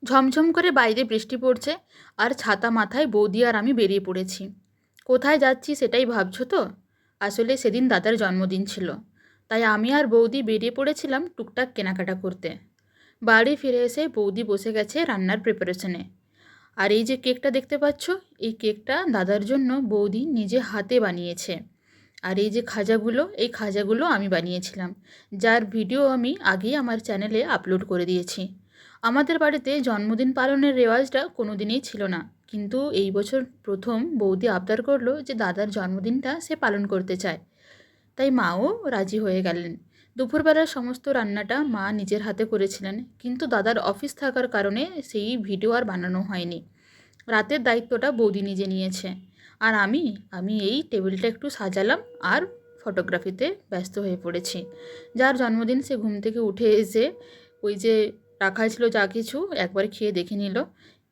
ঝমঝম করে বাইরে বৃষ্টি পড়ছে আর ছাতা মাথায় বৌদি আর আমি বেরিয়ে পড়েছি। কোথায় যাচ্ছি সেটাই ভাবছো তো? আসলে সেদিন দাদার জন্মদিন ছিল, তাই আমি আর বৌদি বেরিয়ে পড়েছিলাম টুকটাক কেনাকাটা করতে। বাড়ি ফিরে এসে বৌদি বসে গেছে রান্নার প্রিপারেশনে। আর এই যে কেকটা দেখতে পাচ্ছ, এই কেকটা দাদার জন্য বৌদি নিজে হাতে বানিয়েছে। আর এই যে খাজাগুলো, এই খাজাগুলো আমি বানিয়েছিলাম, যার ভিডিও আমি আগেই আমার চ্যানেলে আপলোড করে দিয়েছি। আমাদের বাড়িতে জন্মদিন পালনের রেওয়াজটা কোনো দিনই ছিল না, কিন্তু এই বছর প্রথম বৌদি আবদার করলো যে দাদার জন্মদিনটা সে পালন করতে চায়, তাই মাও রাজি হয়ে গেলেন। দুপুরবেলার সমস্ত রান্নাটা মা নিজের হাতে করেছিলেন, কিন্তু দাদার অফিস থাকার কারণে সেই ভিডিও আর বানানো হয়নি। রাতের দায়িত্বটা বৌদি নিজে নিয়েছে। আর আমি এই টেবিলটা একটু সাজালাম আর ফটোগ্রাফিতে ব্যস্ত হয়ে পড়েছি। যার জন্মদিন সে ঘুম থেকে উঠে এসে ওই যে রাখা ছিল যা কিছু একবার খেয়ে দেখে নিল,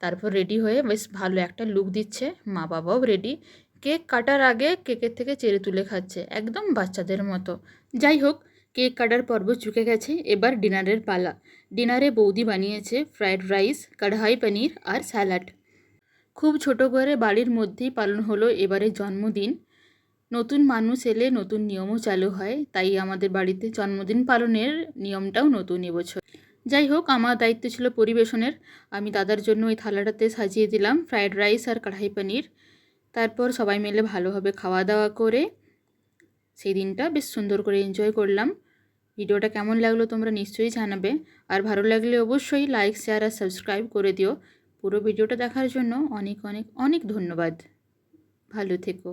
তারপর রেডি হয়ে বেশ ভালো একটা লুক দিচ্ছে। মা বাবাও রেডি, কেক কাটার আগে কেকের থেকে চেড়ে তুলে খাচ্ছে একদম বাচ্চাদের মতো। যাই হোক, কেক কাটার পর্ব চুকে গেছে, এবার ডিনারের পালা। ডিনারে বৌদি বানিয়েছে ফ্রায়েড রাইস, কড়াই পনির আর স্যালাড। খুব ছোট করে বাড়ির মধ্যেই পালন হলো এবারে জন্মদিন। নতুন মানুষ এলে নতুন নিয়মও চালু হয়, তাই আমাদের বাড়িতে জন্মদিন পালনের নিয়মটাও নতুন এবছর। যাই হোক, আমার দায়িত্ব ছিল পরিবেশনের। আমি দাদার জন্য ওই থালাটাতে সাজিয়ে দিলাম ফ্রায়েড রাইস আর কড়াই পনির। তারপর সবাই মিলে ভালোভাবে খাওয়া দাওয়া করে সেই দিনটা বেশ সুন্দর করে এনজয় করলাম। ভিডিওটা কেমন লাগলো তোমরা নিশ্চয়ই জানাবে, আর ভালো লাগলে অবশ্যই লাইক, শেয়ার আর সাবস্ক্রাইব করে দিও। পুরো ভিডিওটা দেখার জন্য অনেক অনেক অনেক ধন্যবাদ। ভালো থেকো।